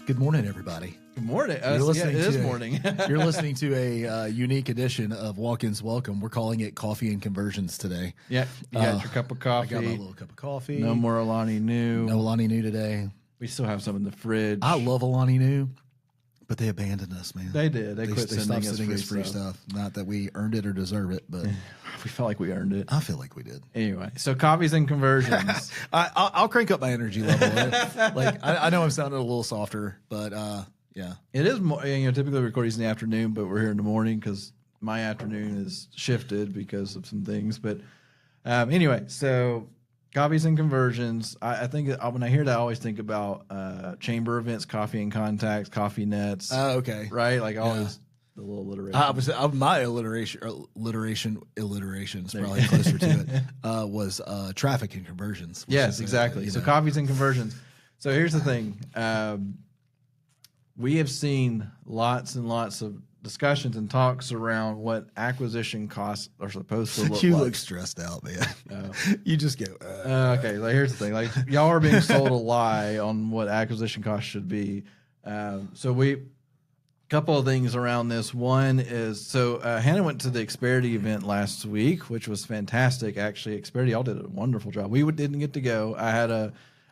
Good morning, everybody. Good morning. You're listening it is to morning. You're listening to a unique edition of Walk-ins Welcome. We're calling it Coffee and Conversions today. Yeah, you got your cup of coffee. I got my little cup of coffee. No more Alani New. No Alani New today. We still have some in the fridge. I love Alani New, but they abandoned us, man. They did. They quit stopped sending us free stuff. Not that we earned it or deserve it, but we felt like we earned it. I feel like we did. Anyway, so coffees and conversions. I'll crank up my energy level. Like I know I'm sounding a little softer, but yeah. It is more, typically we record these in the afternoon, but we're here in the morning because my afternoon is shifted because of some things. But anyway, so coffees and conversions. I think when I hear that, I always think about chamber events, coffee and contacts, coffee nets. Oh, okay. Right? Like always the little alliteration. My alliteration is probably closer to it, was traffic and conversions. Yes, exactly. So coffees and conversions. So here's the thing. We have seen lots and lots of discussions and talks around what acquisition costs are supposed to look like. You look stressed out, man. You just go. Okay, here's the thing. Like y'all are being sold a lie on what acquisition costs should be. Couple of things around this. One is, Hannah went to the Xperity event last week, which was fantastic. Actually, Xperity, y'all did a wonderful job. We didn't get to go. I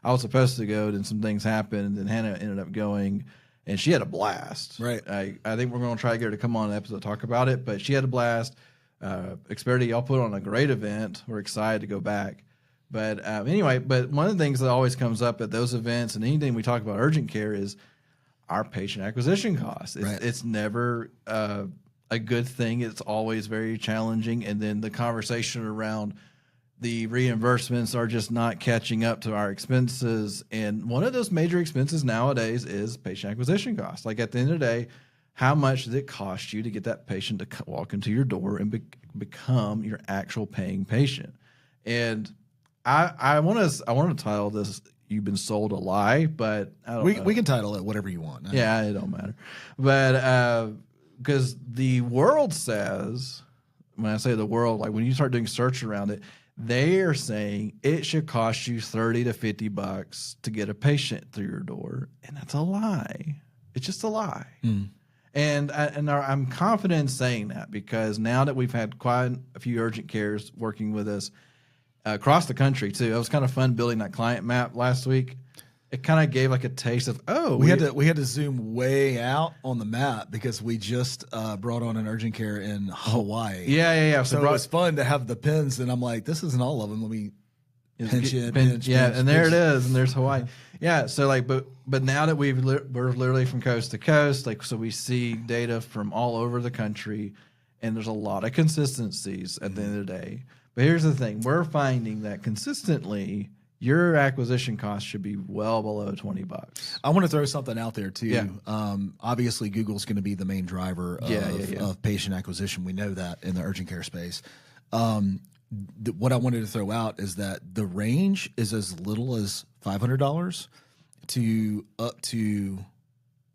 was supposed to go, then some things happened, and Hannah ended up going. And she had a blast. Right. I think we're going to try to get her to come on an episode to talk about it. But she had a blast. Xperity, y'all put on a great event. We're excited to go back. But anyway, one of the things that always comes up at those events and anything we talk about urgent care is our patient acquisition costs. It's never a good thing. It's always very challenging. And then the conversation around the reimbursements are just not catching up to our expenses. And one of those major expenses nowadays is patient acquisition costs. Like at the end of the day, how much does it cost you to get that patient to walk into your door and become your actual paying patient? And I want to title this, "You've Been Sold a Lie," but I don't know. We can title it whatever you want. Yeah, it don't matter. But because the world says, when I say the world, like when you start doing search around it, they are saying it should cost you $30 to $50 to get a patient through your door, and that's a lie. It's just a lie. And I'm confident in saying that because now that we've had quite a few urgent cares working with us across the country too, it was kind of fun building that client map last week. It kind of gave like a taste of we had to zoom way out on the map because we just brought on an urgent care in Hawaii. Yeah. So it was fun to have the pins, and I'm like, this isn't all of them. Let me pinch. And there it is, and there's Hawaii. Yeah, so like, but now that we're literally from coast to coast, like, so we see data from all over the country, and there's a lot of consistencies at the end of the day. But here's the thing: we're finding that consistently, your acquisition cost should be well below $20. I want to throw something out there too. Yeah. Obviously, Google's going to be the main driver of patient acquisition. We know that in the urgent care space. What I wanted to throw out is that the range is as little as $500 to up to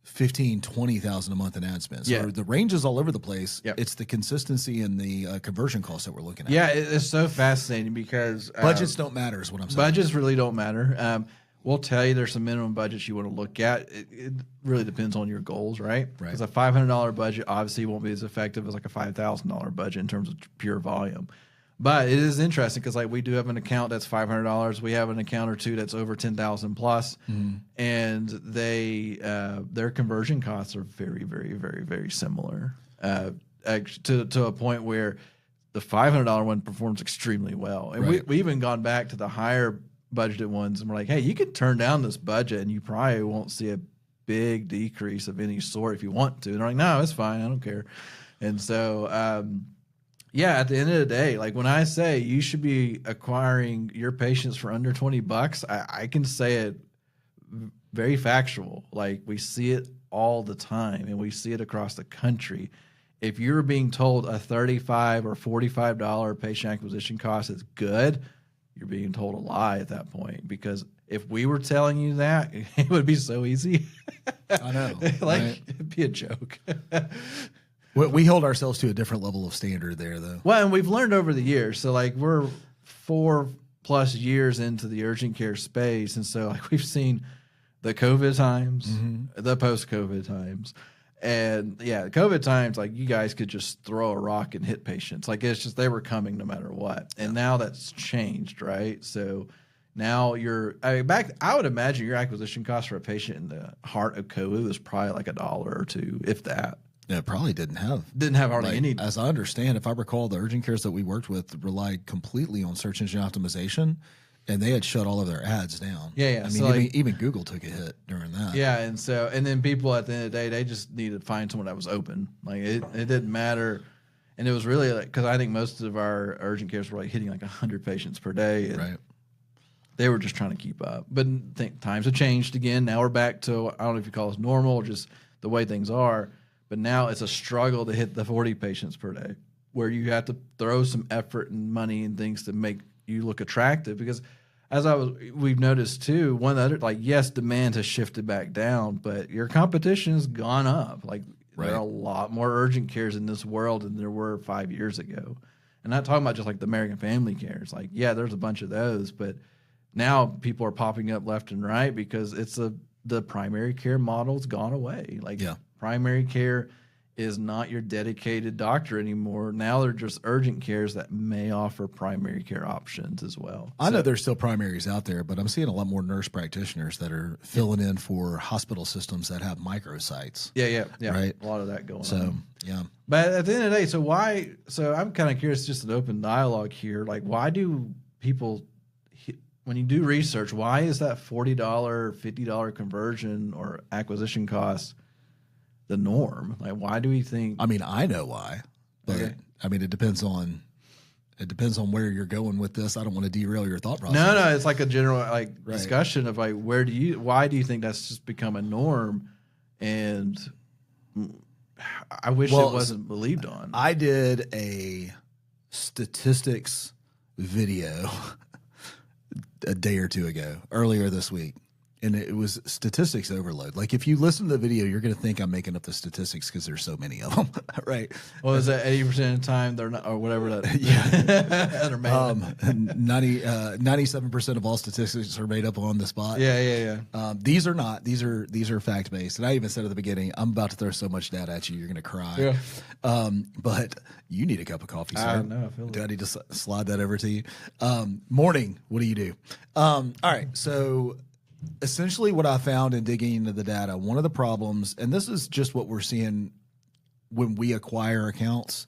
$15,000, $20,000 a month in ad spend. So the range is all over the place. Yep. It's the consistency and the conversion costs that we're looking at. Yeah, it's so fascinating because budgets don't matter is what I'm saying. Budgets really don't matter. We'll tell you there's some minimum budgets you want to look at. It really depends on your goals, right? Because a $500 budget obviously won't be as effective as like a $5,000 budget in terms of pure volume. But it is interesting because like we do have an account that's $500. We have an account or two that's over 10,000 plus, and their conversion costs are very, very, very, very similar. To a point where the $500 one performs extremely well, and we even gone back to the higher budgeted ones, and we're like, hey, you can turn down this budget, and you probably won't see a big decrease of any sort if you want to. And they're like, no, it's fine, I don't care. And so. Yeah, at the end of the day, like when I say you should be acquiring your patients for under $20, I can say it very factual. Like we see it all the time, and we see it across the country. If you're being told a $35 or $45 patient acquisition cost is good, you're being told a lie at that point. Because if we were telling you that, it would be so easy. I know, it'd be a joke. We hold ourselves to a different level of standard there, though. Well, and we've learned over the years. So, like, we're 4+ years into the urgent care space, and so like we've seen the COVID times, the post-COVID times. And yeah, COVID times, like you guys could just throw a rock and hit patients. Like it's just, they were coming no matter what. And now that's changed, right? So now I would imagine your acquisition cost for a patient in the heart of COVID was probably like $1 or $2, if that. Yeah, it probably didn't have hardly any. As I understand, if I recall, the urgent cares that we worked with relied completely on search engine optimization, and they had shut all of their ads down. Yeah. I mean, so even Google took a hit during that. Yeah, and then people at the end of the day, they just needed to find someone that was open. Like it didn't matter, and it was really like, because I think most of our urgent cares were like hitting like 100 patients per day. And right. They were just trying to keep up, but I think times have changed again. Now we're back to, I don't know if you call this normal or just the way things are. But now it's a struggle to hit the 40 patients per day, where you have to throw some effort and money and things to make you look attractive. Because we've noticed too, one other, like, yes, demand has shifted back down, but your competition has gone up. Like there are a lot more urgent cares in this world than there were 5 years ago. And not talking about just like the American Family Cares. Like, yeah, there's a bunch of those, but now people are popping up left and right because the primary care model's gone away. Like, primary care is not your dedicated doctor anymore. Now they're just urgent cares that may offer primary care options as well. I know there's still primaries out there, but I'm seeing a lot more nurse practitioners that are filling in for hospital systems that have microsites. Yeah. Right? A lot of that going on. So, yeah. But at the end of the day, so I'm kind of curious, just an open dialogue here. Like, why do people, when you do research, why is that $40, $50 conversion or acquisition cost the norm? Like, why do we think? I mean, I know why, but I mean, it depends on where you're going with this. I don't want to derail your thought process. No, it's like a general discussion of like, why do you think that's just become a norm? And I wish it wasn't believed on. I did a statistics video a day or two ago, earlier this week. And it was statistics overload. Like, if you listen to the video, you're going to think I'm making up the statistics because there's so many of them, right? Well, is that 80% of the time they're not, or whatever that? Yeah, they're made 97% of all statistics are made up on the spot. Yeah. These are not. These are fact based. And I even said at the beginning, I'm about to throw so much data at you, you're going to cry. Yeah. But you need a cup of coffee, sir. I know. I feel do I need to slide that over to you? Morning. What do you do? All right. So, essentially what I found in digging into the data, one of the problems, and this is just what we're seeing when we acquire accounts,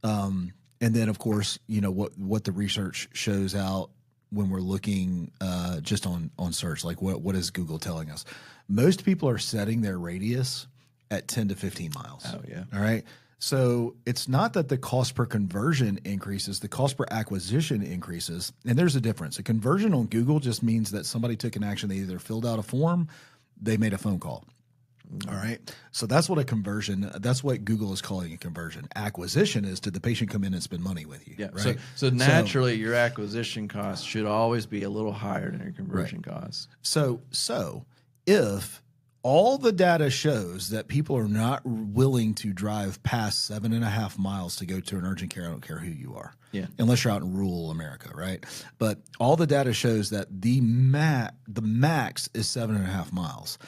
and then of course, you know, what the research shows out when we're looking just on search, like what is Google telling us? Most people are setting their radius at 10 to 15 miles. Oh yeah. All right. So it's not that the cost per conversion increases, the cost per acquisition increases. And there's a difference. A conversion on Google just means that somebody took an action. They either filled out a form, they made a phone call. All right. So that's what Google is calling a conversion. Acquisition is, did the patient come in and spend money with you? Yeah. Right. So naturally your acquisition cost should always be a little higher than your conversion costs. So if all the data shows that people are not willing to drive past 7.5 miles to go to an urgent care, I don't care who you are. Yeah. Unless you're out in rural America, right? But all the data shows that the max is 7.5 miles.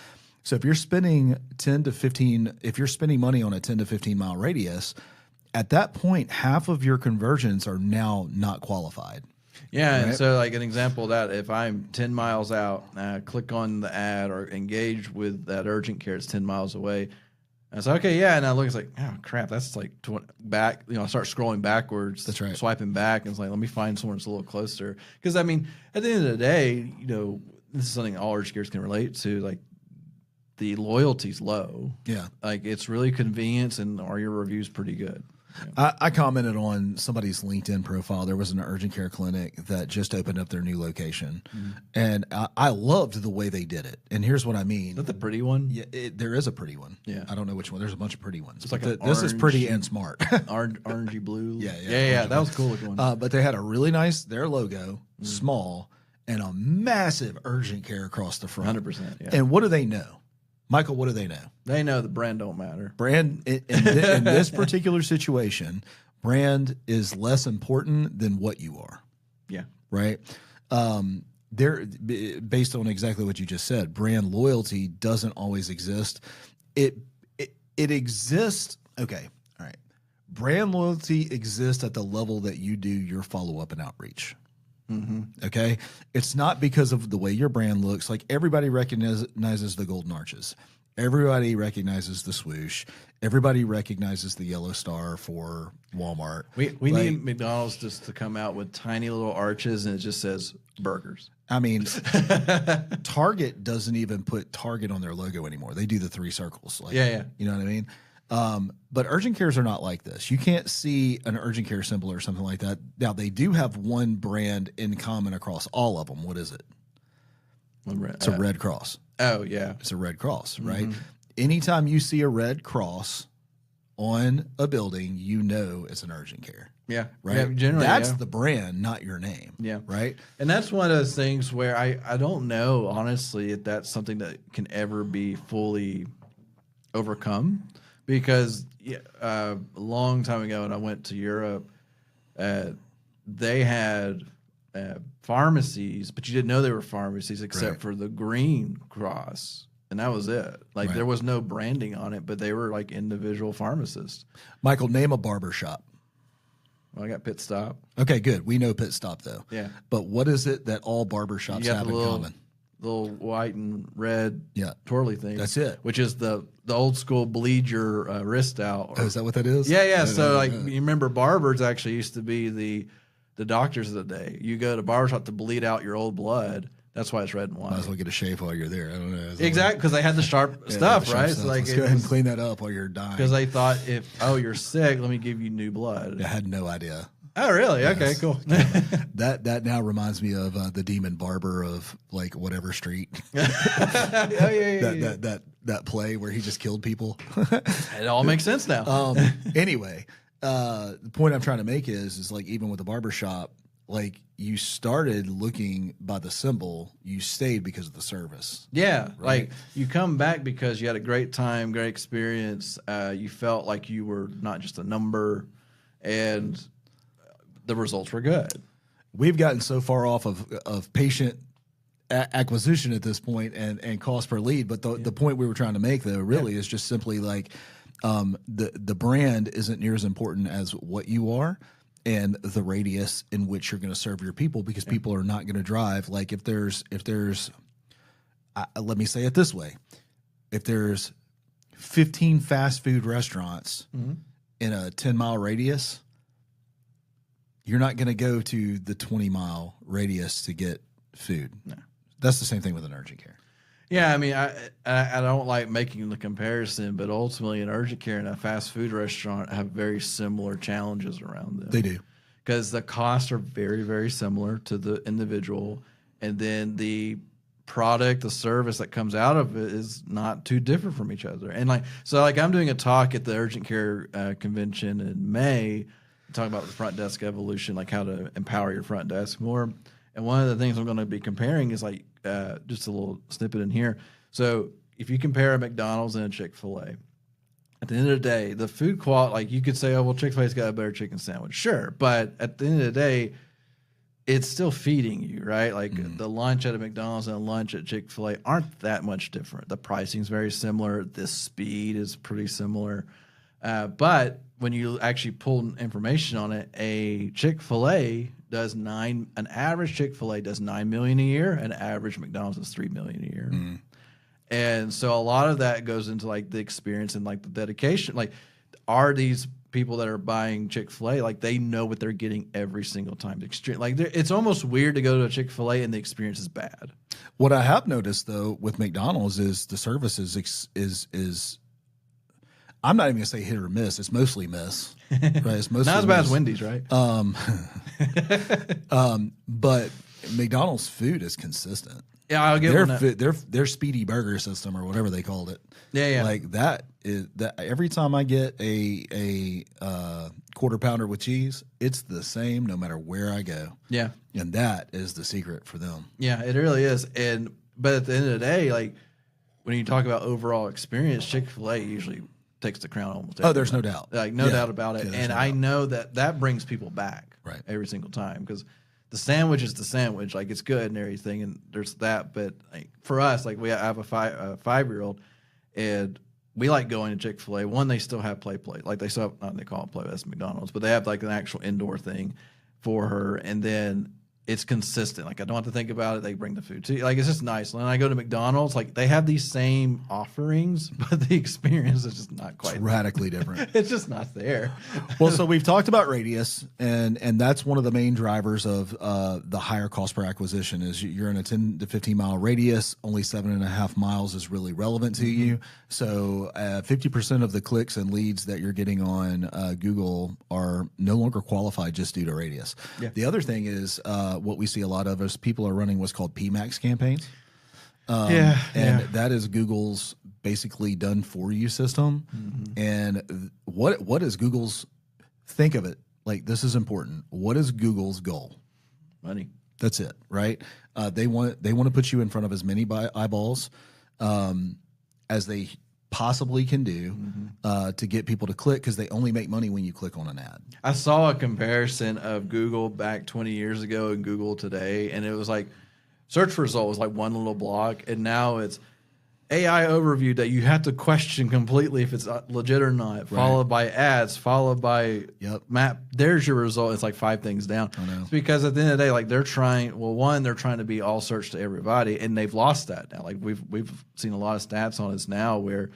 So if you're spending if you're spending money on a 10 to 15 mile radius, at that point, half of your conversions are now not qualified. Yeah, right? And so like an example of that, if I'm 10 miles out, click on the ad or engage with that urgent care, it's 10 miles away. And I say, okay, yeah, and I look, it's like, oh crap, that's like back. You know, I start scrolling backwards. That's right. Swiping back, and it's like, let me find someone that's a little closer. Because I mean, at the end of the day, you know, this is something all urgent cares can relate to. Like, the loyalty's low. Yeah, like it's really convenience, and are your reviews pretty good? Yeah. I commented on somebody's LinkedIn profile. There was an urgent care clinic that just opened up their new location, and I loved the way they did it. And here's what I mean. Is that the pretty one? Yeah, there is a pretty one. Yeah, I don't know which one. There's a bunch of pretty ones. It's like this is pretty and smart. Orangey blue. Yeah. That was a cool looking one. But they had a really nice, their logo, small, and a massive urgent care across the front. 100%. Yeah. And what do they know? Michael, what do they know? They know the brand don't matter. Brand, in this particular situation, brand is less important than what you are. Yeah. Right? based on exactly what you just said, brand loyalty doesn't always exist. It exists. Okay. All right. Brand loyalty exists at the level that you do your follow-up and outreach. Mm-hmm. Okay. It's not because of the way your brand looks. Like everybody recognizes the golden arches. Everybody recognizes the swoosh. Everybody recognizes the yellow star for Walmart. We need McDonald's just to come out with tiny little arches and it just says burgers. I mean, Target doesn't even put Target on their logo anymore. They do the 3 circles. Like, yeah. You know what I mean? But urgent cares are not like this. You can't see an urgent care symbol or something like that. Now, they do have one brand in common across all of them. What is it? It's a Red Cross. Oh, yeah. It's a Red Cross, right? Mm-hmm. Anytime you see a Red Cross on a building, you know it's an urgent care. Yeah. Right? Yeah, generally, that's the brand, not your name. Yeah. Right? And that's one of those things where I don't know, honestly, if that's something that can ever be fully overcome. Because a long time ago when I went to Europe, they had pharmacies, but you didn't know they were pharmacies except for the green cross. And that was it. Like there was no branding on it, but they were like individual pharmacists. Michael, name a barber shop. Well, I got Pit Stop. Okay, good. We know Pit Stop though. Yeah. But what is it that all barber shops have in common? Little white and red twirly thing. That's it. Which is the old school bleed your wrist out. Is that what that is? Yeah. So like you remember barbers actually used to be the doctors of the day. You go to barbershop to bleed out your old blood. That's why it's red and white. Might as well get a shave while you're there. I don't know. Exactly, because they had the sharp stuff, right? Stuff. Like, let's go ahead and clean that up while you're dying. Because they thought you're sick, let me give you new blood. I had no idea. Oh, really? Yes. Okay, cool. That now reminds me of the demon barber of like whatever street. That play where he just killed people. It all makes sense now. Anyway, the point I'm trying to make is like even with the barber shop, like you started looking by the symbol, you stayed because of the service. Yeah, right? Like you come back because you had a great time, great experience. You felt like you were not just a number, and the results were good. We've gotten so far off of patient acquisition at this point and cost per lead, but the point we were trying to make though really is just simply like the brand isn't near as important as what you are and the radius in which you're going to serve your people, because people are not going to drive. Like if there's let me say it this way, if there's 15 fast food restaurants in a 10-mile radius, you're not going to go to the 20-mile radius to get food. No. That's the same thing with an urgent care. Yeah, I mean, I don't like making the comparison, but ultimately an urgent care and a fast food restaurant have very similar challenges around them. They do. Because the costs are very, very similar to the individual, and then the product, the service that comes out of it is not too different from each other. And I'm doing a talk at the urgent care convention in May, talking about the front desk evolution, like how to empower your front desk more. And one of the things I'm going to be comparing is like just a little snippet in here. So if you compare a McDonald's and a Chick-fil-A, at the end of the day, the food quality, like you could say, oh, well, Chick-fil-A's got a better chicken sandwich. Sure. But at the end of the day, it's still feeding you, right? Like the lunch at a McDonald's and a lunch at Chick-fil-A aren't that much different. The pricing's very similar. The speed is pretty similar. But when you actually pull information on it, a Chick-fil-A does an average Chick-fil-A does $9 million a year, and average McDonald's does $3 million a year. Mm. And so a lot of that goes into like the experience and like the dedication. Like, are these people that are buying Chick-fil-A, like they know what they're getting every single time? Like it's almost weird to go to a Chick-fil-A and the experience is bad. What I have noticed though with McDonald's is the service is I'm not even gonna say hit or miss. It's mostly miss. Right? It's mostly not as bad as Wendy's, right? But McDonald's food is consistent. Yeah, I'll give them that. Their speedy burger system or whatever they called it. Yeah. Like that is that every time I get a quarter pounder with cheese, it's the same no matter where I go. Yeah. And that is the secret for them. Yeah, it really is. But at the end of the day, like when you talk about overall experience, Chick-fil-A usually takes the crown almost every there's time. No doubt. Like no doubt about it. And I know that brings people back right every single time, because the sandwich is the sandwich. Like, it's good and everything, and there's that. But like, for us, like, I have a 5-year-old, and we like going to Chick-fil-A. One, they still have play. Like, they still have, they call it play, that's McDonald's, but they have like an actual indoor thing for her. And then it's consistent. Like, I don't have to think about it. They bring the food to you. Like, it's just nice. When I go to McDonald's, like, they have these same offerings, but the experience is just not quite. It's radically different. It's just not there. Well, so we've talked about radius, and that's one of the main drivers of the higher cost per acquisition. Is you're in a 10 to 15 mile radius. Only 7.5 miles is really relevant to you. So 50% of the clicks and leads that you're getting on Google are no longer qualified just due to radius. Yeah. The other thing is what we see a lot of is people are running what's called PMAX campaigns. And that is Google's basically done for you system. And what is Google's, think of it like this is important. What is Google's goal? Money. That's it, right? They want to put you in front of as many eyeballs as they possibly can do to get people to click, because they only make money when you click on an ad. I saw a comparison of Google back 20 years ago and Google today, and it was like search result was like one little block, and now it's AI overview that you have to question completely if it's legit or not, followed by ads, followed by map. There's your result. It's like 5 things down. It's because at the end of the day, like they're trying to be all search to everybody, and they've lost that now. Like we've seen a lot of stats on this now where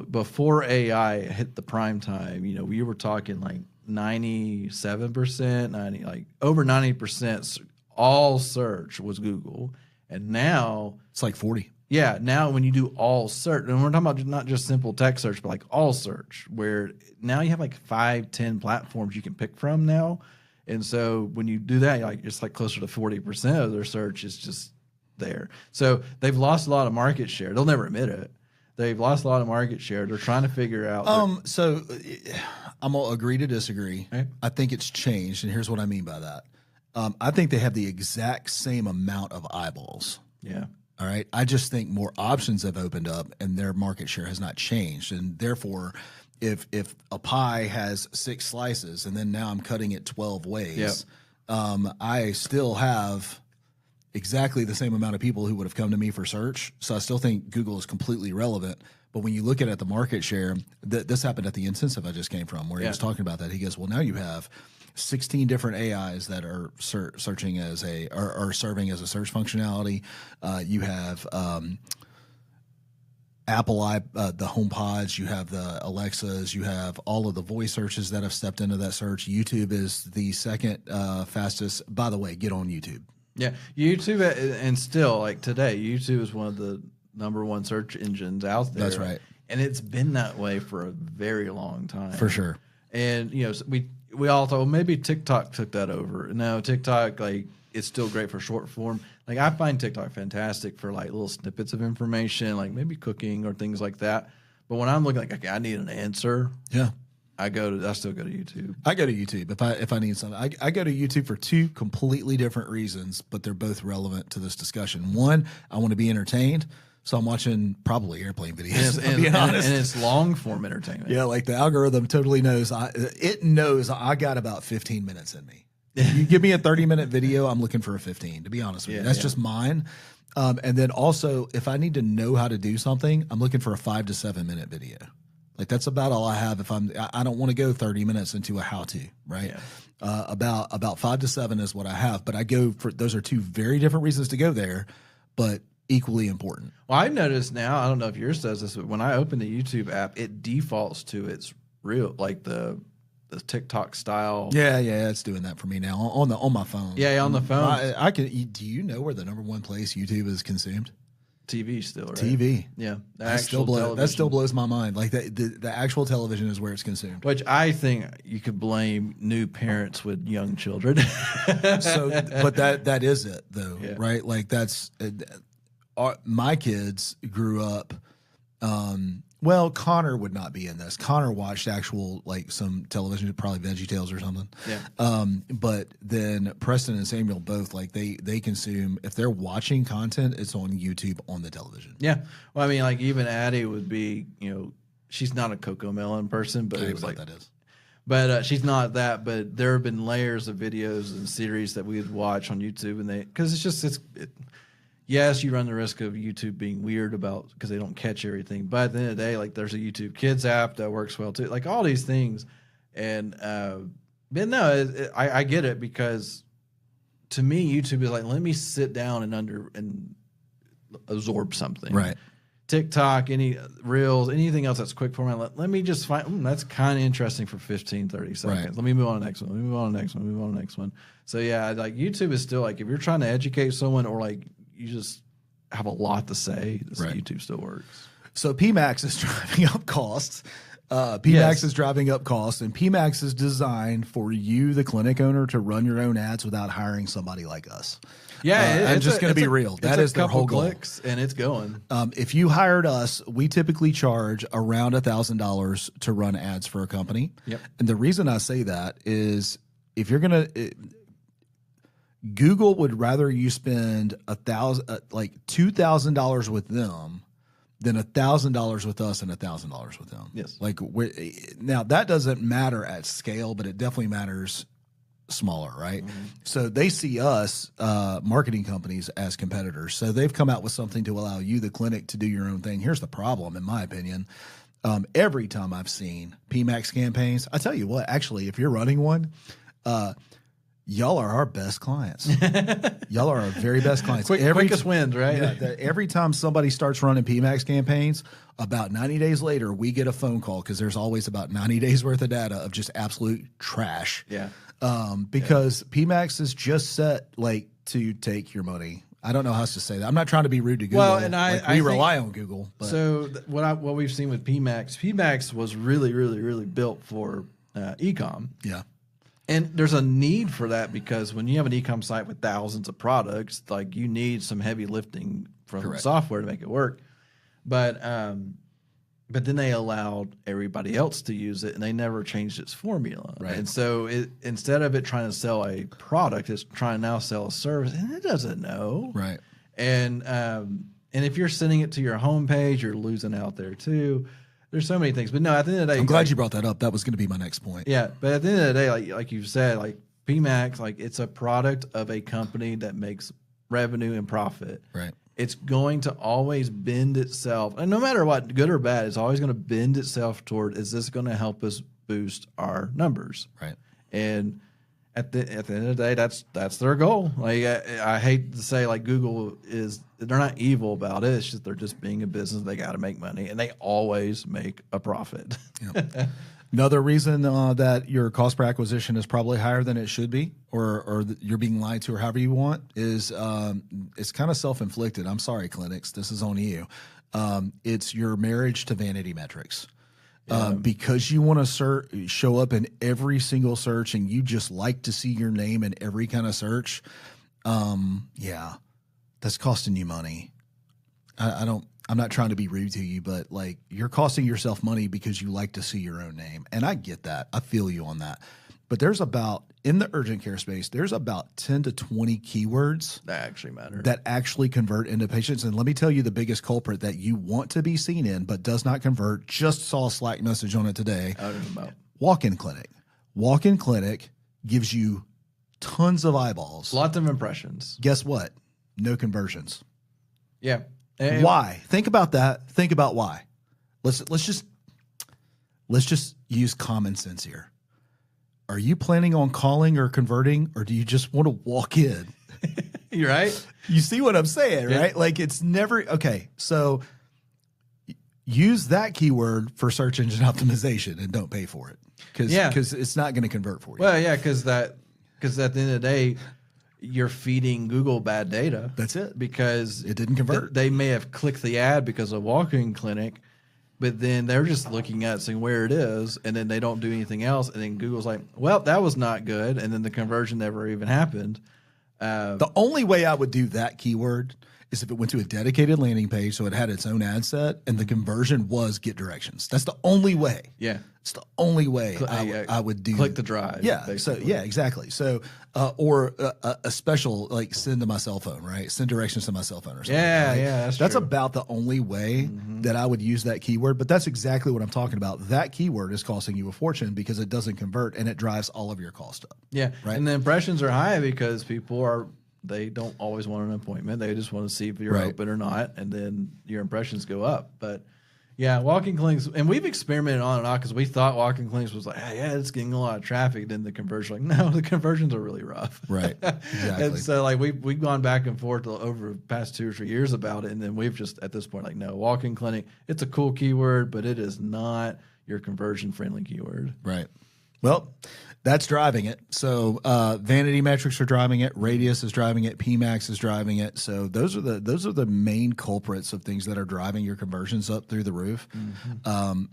before AI hit the prime time, you know, we were talking like 97%, like over 90% all search was Google, and now it's like 40. Yeah, now when you do all search, and we're talking about not just simple text search, but like all search, where now you have like 5-10 platforms you can pick from now. And so when you do that, like it's like closer to 40% of their search is just there. So they've lost a lot of market share. They'll never admit it. They've lost a lot of market share. They're trying to figure out. So I'm going to agree to disagree. Okay. I think it's changed, and here's what I mean by that. I think they have the exact same amount of eyeballs. Yeah. All right. I just think more options have opened up, and their market share has not changed. And therefore, if a pie has 6 slices and then now I'm cutting it 12 ways, I still have exactly the same amount of people who would have come to me for search. So I still think Google is completely relevant. But when you look at the market share, this happened at the intensive I just came from, where he was talking about that. He goes, well, now you have 16 different AIs that are searching are serving as a search functionality. You have Apple the HomePods, you have the Alexas, you have all of the voice searches that have stepped into that search. YouTube is the second fastest. By the way, get on YouTube. Yeah, YouTube, and still like today, YouTube is one of the #1 search engines out there. That's right, and it's been that way for a very long time, for sure. And you know, we all thought, well, maybe TikTok took that over. No, TikTok, like, it's still great for short form. Like, I find TikTok fantastic for like little snippets of information, like maybe cooking or things like that. But when I'm looking like, okay, I need an answer, I still go to YouTube. I go to YouTube if I need something. I go to YouTube for 2 completely different reasons, but they're both relevant to this discussion. One, I want to be entertained. So I'm watching probably airplane videos. And being honest, and it's long form entertainment. Yeah, like the algorithm totally knows. It knows I got about 15 minutes in me. If you give me a 30-minute video, I'm looking for a 15. To be honest with you, that's just mine. And then also, if I need to know how to do something, I'm looking for a 5 to 7 minute video. Like that's about all I have. I don't want to go 30 minutes into a how-to, right? Yeah. About 5 to 7 is what I have. But I go for those are 2 very different reasons to go there, but equally important. Well, I noticed now, I don't know if yours does this, but when I open the YouTube app, it defaults to its real, like the TikTok style. Yeah, it's doing that for me now on my phone. Yeah, on the phone. I can. Do you know where the #1 place YouTube is consumed? TV still, right? TV. Yeah, that still blows my mind. Like the actual television is where it's consumed. Which I think you could blame new parents with young children. But that is it though, right? Like that's. My kids grew up. Well, Connor would not be in this. Connor watched actual like some television, probably VeggieTales or something. Yeah. But then Preston and Samuel both like they consume, if they're watching content, it's on YouTube on the television. Yeah. Well, I mean, like even Addie would be, you know, she's not a Cocomelon person, but it was like that is. But she's not that. But there have been layers of videos and series that we would watch on YouTube, and because yes, you run the risk of YouTube being weird because they don't catch everything. But at the end of the day, like there's a YouTube Kids app that works well too. Like all these things, and but no, I get it because to me YouTube is like, let me sit down and absorb something. Right. TikTok, any Reels, anything else that's quick format. Let me just find, that's kind of interesting for 15, 30 seconds. Right. Let me move on to the next one. Let me move on to the next one. Move on to the next one. So yeah, like YouTube is still like, if you're trying to educate someone or like you just have a lot to say, right. YouTube still works. So PMAX is driving up costs. PMAX is driving up costs, and PMAX is designed for you, the clinic owner, to run your own ads without hiring somebody like us. Yeah, I'm just going to be real. That is their whole goal. Clicks and it's going. If you hired us, we typically charge around $1,000 to run ads for a company. Yep. And the reason I say that is if you're going to, Google would rather you spend $2,000 with them than $1,000 with us and $1,000 with them. Yes. Like now that doesn't matter at scale, but it definitely matters smaller, right? Mm-hmm. So they see us, marketing companies, as competitors. So they've come out with something to allow you, the clinic, to do your own thing. Here's the problem, in my opinion. Every time I've seen PMAX campaigns, I tell you what, actually, if you're running one, y'all are our best clients. Y'all are our very best clients. Quickest wins, right? Yeah, every time somebody starts running PMAX campaigns, about 90 days later, we get a phone call because there's always about 90 days worth of data of just absolute trash. Yeah. Because PMAX is just set like to take your money. I don't know how else to say that. I'm not trying to be rude to Google. Well, and I rely on Google. But. So what we've seen with PMAX was really, really, really built for e-com. Yeah. And there's a need for that because when you have an e-com site with thousands of products, like you need some heavy lifting from the software to make it work. But then they allowed everybody else to use it, and they never changed its formula. Right. And so instead of it trying to sell a product, it's trying to now sell a service, and it doesn't know. Right. And if you're sending it to your homepage, you're losing out there too. There's so many things, but no. At the end of the day, I'm glad you brought that up. That was going to be my next point. Yeah, but at the end of the day, like you said, like PMAX, like it's a product of a company that makes revenue and profit. Right. It's going to always bend itself, and no matter what, good or bad, it's always going to bend itself toward, is this going to help us boost our numbers? Right. And at the end of the day, that's their goal. Like I hate to say, like Google they're not evil about it. It's just they're just being a business. They got to make money, and they always make a profit. Yep. Another reason that your cost per acquisition is probably higher than it should be, or you're being lied to, or however you want, is it's kind of self-inflicted. I'm sorry, clinics. This is on you. It's your marriage to vanity metrics. Because you want to show up in every single search, and you just like to see your name in every kind of search. That's costing you money. I'm not trying to be rude to you, but like you're costing yourself money because you like to see your own name. And I get that. I feel you on that. But in the urgent care space, there's about 10 to 20 keywords that actually matter, that actually convert into patients. And let me tell you the biggest culprit that you want to be seen in, but does not convert. Just saw a Slack message on it today. Walk-in clinic. Walk-in clinic gives you tons of eyeballs. Lots of impressions. Guess what? No conversions. Yeah. Why? Think about that. Think about why. Let's just use common sense here. Are you planning on calling or converting, or do you just want to walk in? You're right. You see what I'm saying, right? Like it's never okay. So use that keyword for search engine optimization and don't pay for it because it's not going to convert for you. Well, yeah, because at the end of the day, you're feeding Google bad data. That's it. Because it didn't convert. They may have clicked the ad because of walk-in clinic, but then they're just looking at it, saying where it is, and then they don't do anything else. And then Google's like, well, that was not good. And then the conversion never even happened. The only way I would do that keyword is if it went to a dedicated landing page, so it had its own ad set, and the conversion was get directions. That's the only way. Yeah. It's the only way I would do. Click the drive. Yeah. Basically. So yeah, exactly. So or a special like send to my cell phone, right? Send directions to my cell phone or something. Yeah, right? yeah. That's about the only way that I would use that keyword. But that's exactly what I'm talking about. That keyword is costing you a fortune because it doesn't convert and it drives all of your cost up. Yeah. Right. And the impressions are high because they don't always want an appointment. They just want to see if you're open or not, and then your impressions go up. But yeah, walk-in clinics, and we've experimented on and off because we thought walk-in clinics was like, hey, yeah, it's getting a lot of traffic. Then the conversion, like, no, the conversions are really rough. Right. Exactly. And so like we've gone back and forth over the past 2 or 3 years about it, and then we've just at this point like, no, walk-in clinic, it's a cool keyword, but it is not your conversion-friendly keyword. Right. Well, that's driving it. So vanity metrics are driving it. Radius is driving it. PMAX is driving it. So those are the main culprits of things that are driving your conversions up through the roof.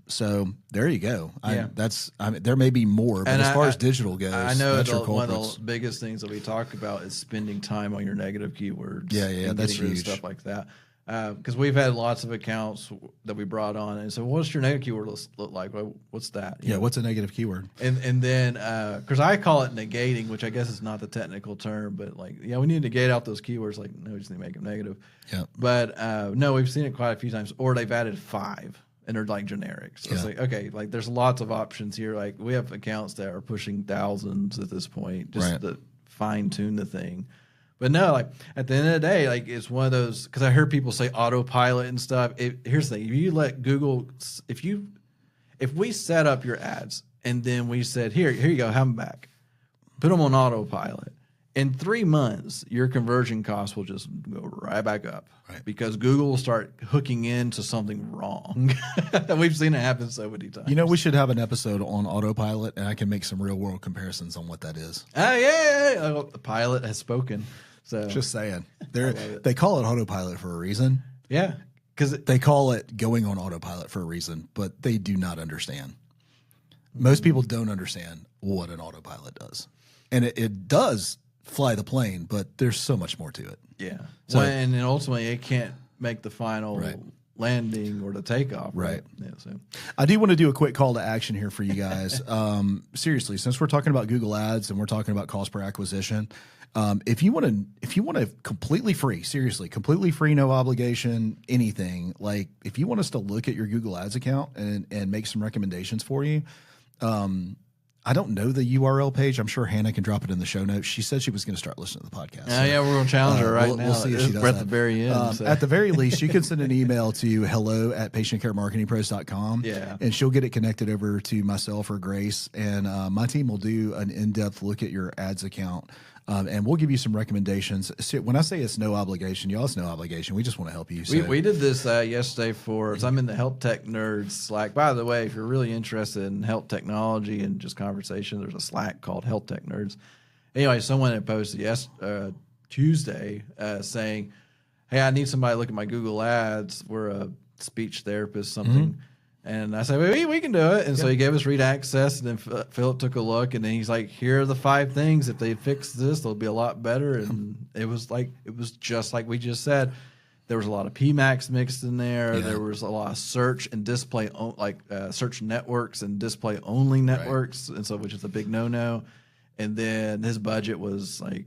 So there you go. There may be more, but as far as digital goes, I know that's your one culprits. of the biggest things that we talk about is spending time on your negative keywords. Yeah, and that's getting rid of huge. stuff like that. Because we've had lots of accounts that we brought on, and so what's your negative keyword list look like? What's that? Yeah, what's a negative keyword? And then because I call it negating, which I guess is not the technical term, but like we need to negate out those keywords. Like no, we just need to make them negative. Yeah. But no, we've seen it quite a few times, or they've added 5 and they're like generic. So it's like okay, like there's lots of options here. Like we have accounts that are pushing thousands at this point, just to fine tune the thing. But no, like at the end of the day, like it's one of those because I hear people say autopilot and stuff. Here's the thing: if you let Google, if we set up your ads and then we said, here you go, have them back, put them on autopilot. In 3 months, your conversion costs will just go right back up because Google will start hooking into something wrong. We've seen it happen so many times. You know, we should have an episode on autopilot, and I can make some real world comparisons on what that is. Oh yeah. Oh, the pilot has spoken. So Just saying, they call it autopilot for a reason. Yeah, because they call it going on autopilot for a reason, but they do not understand. Most people don't understand what an autopilot does, and it does fly the plane, but there's so much more to it. Yeah, so, and then ultimately it can't make the final landing or the takeoff. Right. Yeah. So I do want to do a quick call to action here for you guys. Seriously, since we're talking about Google Ads and we're talking about cost per acquisition. If you want to completely free, seriously, completely free, no obligation, anything, like if you want us to look at your Google Ads account and make some recommendations for you, I don't know the URL page. I'm sure Hannah can drop it in the show notes. She said she was going to start listening to the podcast. So, yeah, we're going to challenge her now. We'll see if she does at the very end. At the very least, you can send an email to hello@patientcaremarketingpros.com. Yeah. And she'll get it connected over to myself or Grace. And my team will do an in-depth look at your ads account. And we'll give you some recommendations. When I say it's no obligation, y'all, it's no obligation. We just want to help you. So. We did this yesterday so I'm in the Health Tech Nerds Slack. By the way, if you're really interested in health technology and just conversation, there's a Slack called Health Tech Nerds. Anyway, someone had posted Tuesday saying, hey, I need somebody to look at my Google Ads. We're a speech therapist, something. And I said, we can do it. And so he gave us read access, and then Philip took a look, and then he's like, here are the 5 things. If they fix this, they'll be a lot better. And it was just like we just said. There was a lot of PMAX mixed in there. Yeah. There was a lot of search and display, search networks and display only networks, and so which is a big no. And then his budget was like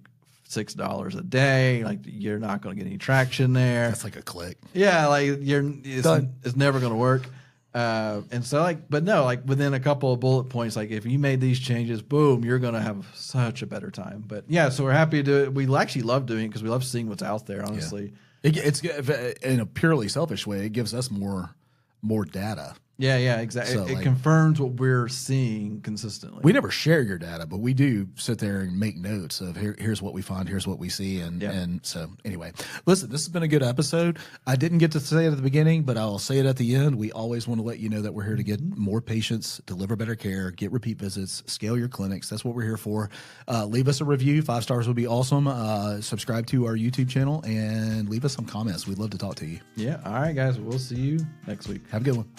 $6 a day. Like you're not going to get any traction there. That's like a click. Yeah, like it's never going to work. And so but within a couple of bullet points, like if you made these changes, boom, you're going to have such a better time. But yeah, so we're happy to do it. We actually love doing it because we love seeing what's out there, honestly. Yeah. It's in a purely selfish way. It gives us more data. Yeah, exactly. So, it confirms what we're seeing consistently. We never share your data, but we do sit there and make notes of here's what we find, here's what we see. And so anyway, listen, this has been a good episode. I didn't get to say it at the beginning, but I'll say it at the end. We always want to let you know that we're here to get more patients, deliver better care, get repeat visits, scale your clinics. That's what we're here for. Leave us a review. 5 stars would be awesome. Subscribe to our YouTube channel and leave us some comments. We'd love to talk to you. Yeah. All right, guys. We'll see you next week. Have a good one.